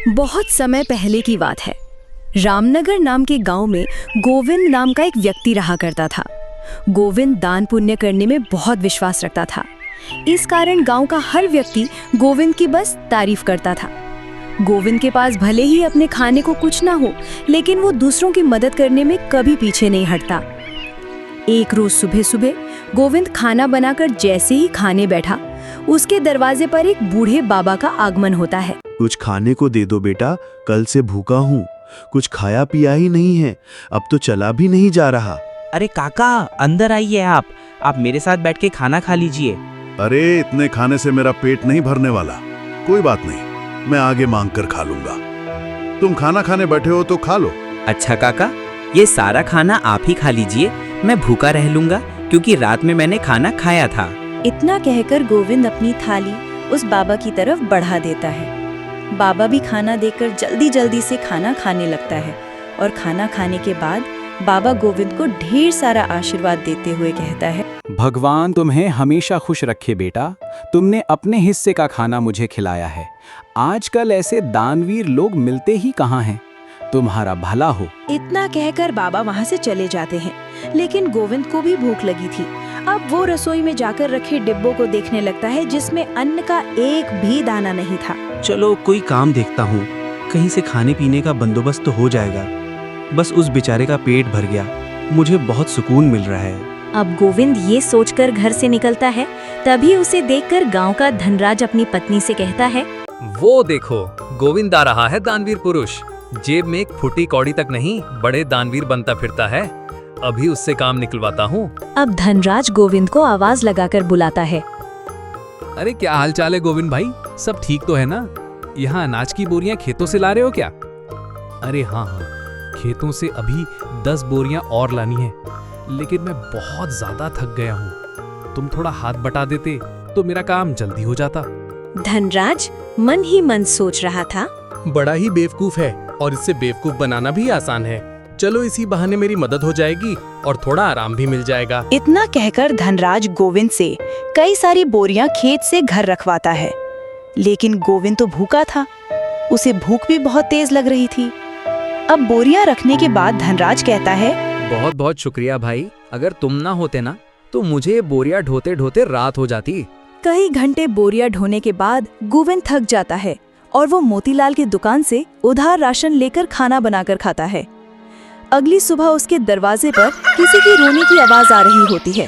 बहुत समय पहले की बात है। रामनगर नाम के गांव में गोविंद नाम का एक व्यक्ति रहा करता था। गोविंद दान पुण्य करने में बहुत विश्वास रखता था। इस कारण गांव का हर व्यक्ति गोविंद की बस तारीफ करता था। गोविंद के पास भले ही अपने खाने को कुछ ना हो, लेकिन वो दूसरों की मदद करने में कभी पीछे नहीं हटता। एक रोज सुबह सुबह गोविंद खाना बनाकर जैसे ही खाने बैठा, उसके दरवाजे पर एक बूढ़े बाबा का आगमन होता है। कुछ खाने को दे दो बेटा, कल से भूखा हूँ, कुछ खाया पिया ही नहीं है, अब तो चला भी नहीं जा रहा। अरे काका, अंदर आइए आप मेरे साथ बैठ के खाना खा लीजिए। अरे इतने खाने से मेरा पेट नहीं भरने वाला। कोई बात नहीं, मैं आगे मांग कर खा लूंगा। तुम खाना खाने बैठे हो तो खा लो। अच्छा काका, ये सारा खाना आप ही खा लीजिए, मैं भूखा रह लूंगा क्योंकि रात में मैंने खाना खाया था। इतना कहकर गोविंद अपनी थाली उस बाबा की तरफ बढ़ा देता है। बाबा भी खाना देकर जल्दी जल्दी से खाना खाने लगता है और खाना खाने के बाद बाबा गोविंद को ढेर सारा आशीर्वाद देते हुए कहता है, भगवान तुम्हें हमेशा खुश रखे बेटा, तुमने अपने हिस्से का खाना मुझे खिलाया है। आजकल ऐसे दानवीर लोग मिलते ही कहाँ हैं। तुम्हारा भला हो। इतना कहकर बाबा वहाँ से चले जाते हैं। लेकिन गोविंद को भी भूख लगी थी। अब वो रसोई में जाकर रखे डिब्बों को देखने लगता है जिसमें अन्न का एक भी दाना नहीं था। चलो कोई काम देखता हूँ, कहीं से खाने पीने का बंदोबस्त तो हो जाएगा। बस उस बेचारे का पेट भर गया, मुझे बहुत सुकून मिल रहा है। अब गोविंद ये सोचकर घर से निकलता है। तभी उसे देखकर गांव का धनराज अपनी पत्नी से कहता है, वो देखो, गोविंद आ रहा है दानवीर पुरुष। जेब में एक फुटी कौड़ी तक नहीं, बड़े दानवीर बनता फिरता है। अभी उससे काम निकलवाता हूँ। अब धनराज गोविंद को आवाज लगाकर बुलाता है। अरे क्या हाल चाल है गोविंद भाई, सब ठीक तो है ना? यहाँ अनाज की बोरियां खेतों से ला रहे हो क्या? अरे हाँ, खेतों से अभी 10 बोरियां और लानी है, लेकिन मैं बहुत ज्यादा थक गया हूँ। तुम थोड़ा हाथ बटा देते तो मेरा काम जल्दी हो जाता। धनराज मन ही मन सोच रहा था, बड़ा ही बेवकूफ है और इससे बेवकूफ बनाना भी आसान है। चलो इसी बहाने मेरी मदद हो जाएगी और थोड़ा आराम भी मिल जाएगा। इतना कहकर धनराज गोविंद से कई सारी बोरियां खेत से घर रखवाता है। लेकिन गोविंद तो भूखा था, उसे भूख भी बहुत तेज लग रही थी। अब बोरियां रखने के बाद धनराज कहता है, बहुत बहुत शुक्रिया भाई, अगर तुम ना होते ना तो मुझे बोरियां ढोते ढोते रात हो जाती। कई घंटे बोरियां ढोने के बाद गोविंद थक जाता है और वो मोतीलाल की दुकान से उधार राशन लेकर खाना बनाकर खाता है। अगली सुबह उसके दरवाजे पर किसी की रोने की आवाज आ रही होती है।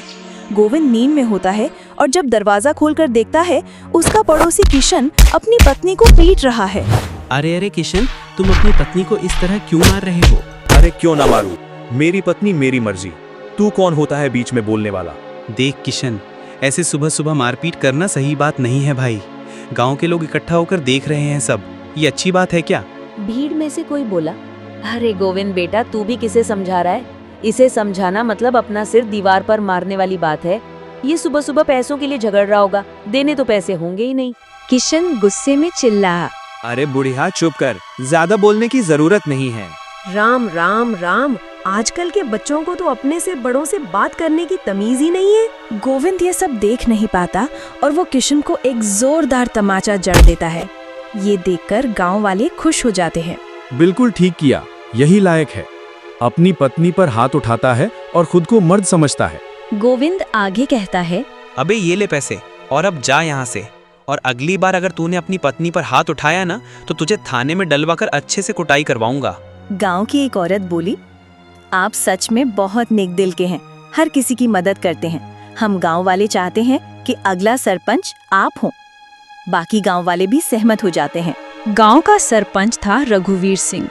गोविंद नींद में होता है और जब दरवाजा खोलकर देखता है, उसका पड़ोसी किशन अपनी पत्नी को पीट रहा है। अरे किशन, तुम अपनी पत्नी को इस तरह क्यों मार रहे हो? अरे क्यों ना मारूं, मेरी पत्नी मेरी मर्जी, तू कौन होता है बीच में बोलने वाला? देख किशन, ऐसे सुबह सुबह मारपीट करना सही बात नहीं है भाई। गांव के लोग इकट्ठा होकर देख रहे हैं सब, ये अच्छी बात है क्या? भीड़ में से कोई बोला, अरे गोविंद बेटा, तू भी किसे समझा रहा है? इसे समझाना मतलब अपना सिर दीवार पर मारने वाली बात है। ये सुबह सुबह पैसों के लिए झगड़ रहा होगा, देने तो पैसे होंगे ही नहीं। किशन गुस्से में चिल्ला, अरे बुढ़िया चुप कर, ज्यादा बोलने की जरूरत नहीं है। राम राम राम, आजकल के बच्चों को तो अपने से बड़ों से बात करने की तमीज ही नहीं है। गोविंद ये सब देख नहीं पाता और वो किशन को एक जोरदार तमाचा जड़ देता है। ये देखकर गांव वाले खुश हो जाते हैं। बिल्कुल ठीक किया, यही लायक है। अपनी पत्नी पर हाथ उठाता है और खुद को मर्द समझता है। गोविंद आगे कहता है, अबे ये ले पैसे और अब जा यहाँ से। और अगली बार अगर तूने अपनी पत्नी पर हाथ उठाया ना, तो तुझे थाने में डलवाकर अच्छे से कुटाई करवाऊंगा। गांव की एक औरत बोली, आप सच में बहुत नेक दिल के हैं, हर किसी की मदद करते हैं। हम गांव वाले चाहते हैं कि अगला सरपंच आप हो। बाकी गांव वाले भी सहमत हो जाते हैं। गांव का सरपंच था रघुवीर सिंह।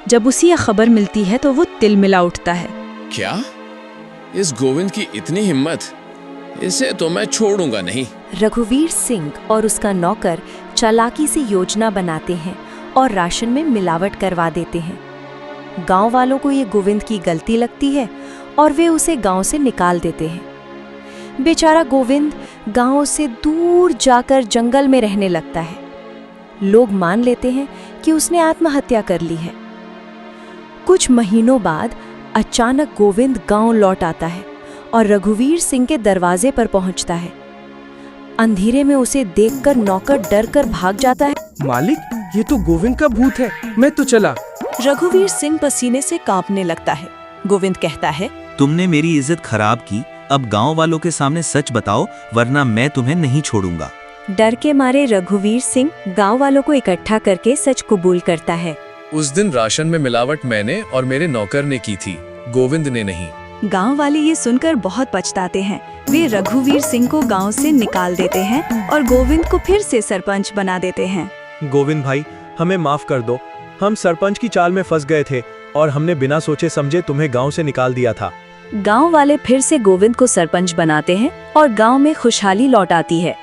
जब उसे यह खबर मिलती है तो वो तिलमिला उठता है। क्या इस गोविंद की इतनी हिम्मत? इसे तो मैं छोड़ूंगा नहीं। रघुवीर सिंह और उसका नौकर चालाकी से योजना बनाते हैं और राशन में मिलावट करवा देते हैं। गांव वालों को ये गोविंद की गलती लगती है और वे उसे गांव से निकाल देते हैं। बेचारा गोविंद गांव से दूर जाकर जंगल में रहने लगता है। लोग मान लेते हैं कि उसने आत्महत्या कर ली है। कुछ महीनों बाद अचानक गोविंद गांव लौट आता है और रघुवीर सिंह के दरवाजे पर पहुंचता है। अंधेरे में उसे देखकर नौकर डर कर भाग जाता है। मालिक, ये तो गोविंद का भूत है, मैं तो चला। रघुवीर सिंह पसीने से कांपने लगता है। गोविंद कहता है, तुमने मेरी इज्जत खराब की, अब गांव वालों के सामने सच बताओ, वरना मैं तुम्हें नहीं छोड़ूंगा। डर के मारे रघुवीर सिंह गांव वालों को इकट्ठा करके सच कबूल करता है। उस दिन राशन में मिलावट मैंने और मेरे नौकर ने की थी, गोविंद ने नहीं। गांव वाले ये सुनकर बहुत पछताते हैं। वे रघुवीर सिंह को गांव से निकाल देते हैं और गोविंद को फिर से सरपंच बना देते हैं। गोविंद भाई, हमें माफ कर दो। हम सरपंच की चाल में फंस गए थे और हमने बिना सोचे समझे तुम्हें गांव से निकाल दिया था। गांव वाले फिर से गोविंद को सरपंच बनाते हैं और गांव में खुशहाली लौट आती है।